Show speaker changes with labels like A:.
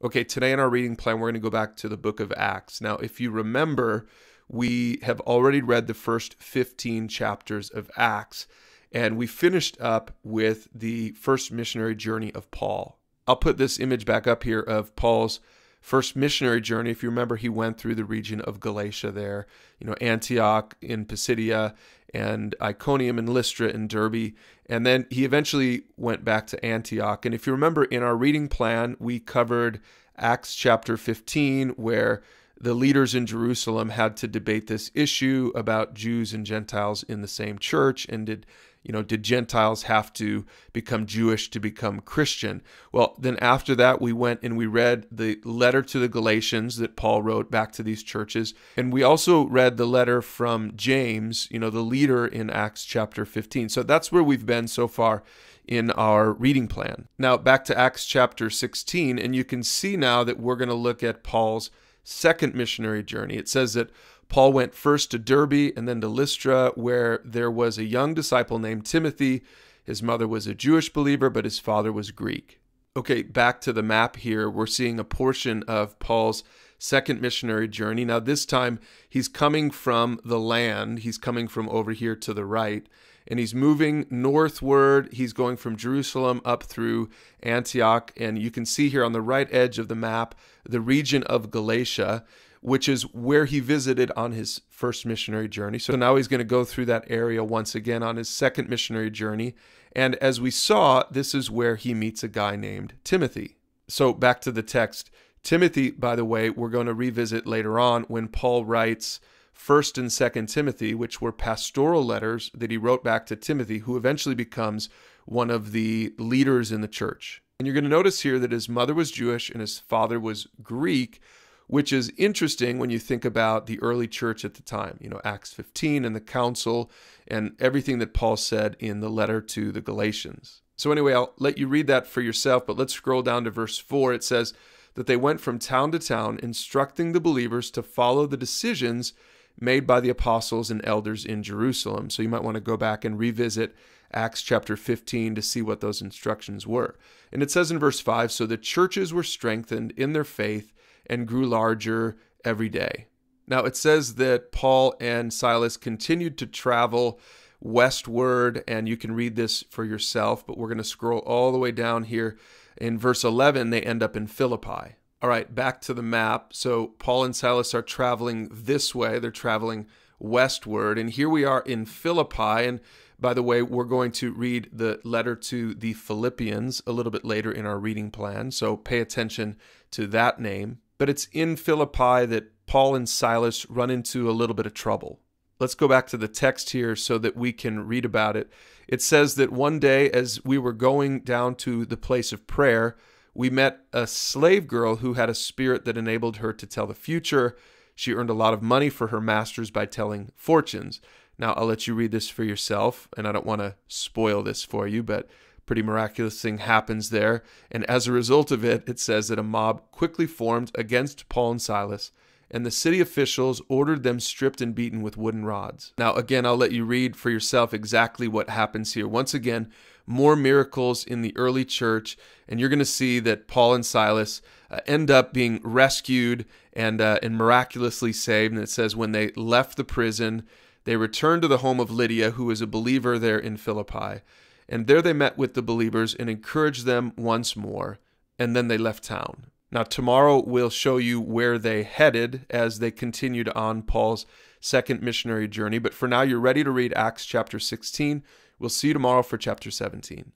A: Okay, today in our reading plan, we're going to go back to the book of Acts. Now, if you remember, we have already read the first 15 chapters of Acts, and we finished up with the first missionary journey of Paul. I'll put this image back up here of Paul's first missionary journey. If you remember, he went through the region of Galatia there, Antioch in Pisidia and Iconium and Lystra and Derbe. And then he eventually went back to Antioch. And if you remember in our reading plan, we covered Acts chapter 15, where the leaders in Jerusalem had to debate this issue about Jews and Gentiles in the same church. And did Gentiles have to become Jewish to become Christian? Well, then after that, we went and we read the letter to the Galatians that Paul wrote back to these churches. And we also read the letter from James, the leader in Acts chapter 15. So that's where we've been so far in our reading plan. Now back to Acts chapter 16, and you can see now that we're going to look at Paul's second missionary journey. It says that Paul went first to Derbe and then to Lystra, where there was a young disciple named Timothy. His mother was a Jewish believer, but his father was Greek. Okay, back to the map here. We're seeing a portion of Paul's second missionary journey. Now, this time, he's coming from the land. He's coming from over here to the right, and he's moving northward. He's going from Jerusalem up through Antioch, and you can see here on the right edge of the map, the region of Galatia, which is where he visited on his first missionary journey. So now he's going to go through that area once again on his second missionary journey. And as we saw, this is where he meets a guy named Timothy. So back to the text. Timothy, by the way, we're going to revisit later on when Paul writes 1st and 2nd Timothy, which were pastoral letters that he wrote back to Timothy, who eventually becomes one of the leaders in the church. And you're going to notice here that his mother was Jewish and his father was Greek, which is interesting when you think about the early church at the time, Acts 15 and the council and everything that Paul said in the letter to the Galatians. So anyway, I'll let you read that for yourself, but let's scroll down to verse 4. It says that they went from town to town, instructing the believers to follow the decisions made by the apostles and elders in Jerusalem. So you might want to go back and revisit Acts chapter 15 to see what those instructions were. And it says in verse 5, so the churches were strengthened in their faith and grew larger every day. Now it says that Paul and Silas continued to travel westward, and you can read this for yourself, but we're going to scroll all the way down here. In verse 11, they end up in Philippi. All right, back to the map. So Paul and Silas are traveling this way. They're traveling westward, and here we are in Philippi. And by the way, we're going to read the letter to the Philippians a little bit later in our reading plan, so pay attention to that name. But it's in Philippi that Paul and Silas run into a little bit of trouble. Let's go back to the text here so that we can read about it. It says that one day as we were going down to the place of prayer, we met a slave girl who had a spirit that enabled her to tell the future. She earned a lot of money for her masters by telling fortunes. Now, I'll let you read this for yourself, and I don't want to spoil this for you, but pretty miraculous thing happens there. And as a result of it, it says that a mob quickly formed against Paul and Silas, and the city officials ordered them stripped and beaten with wooden rods. Now, again, I'll let you read for yourself exactly what happens here. Once again, more miracles in the early church, and you're going to see that Paul and Silas end up being rescued and miraculously saved. And it says when they left the prison, they returned to the home of Lydia, who was a believer there in Philippi. And there they met with the believers and encouraged them once more, and then they left town. Now, tomorrow we'll show you where they headed as they continued on Paul's second missionary journey. But for now, you're ready to read Acts chapter 16. We'll see you tomorrow for chapter 17.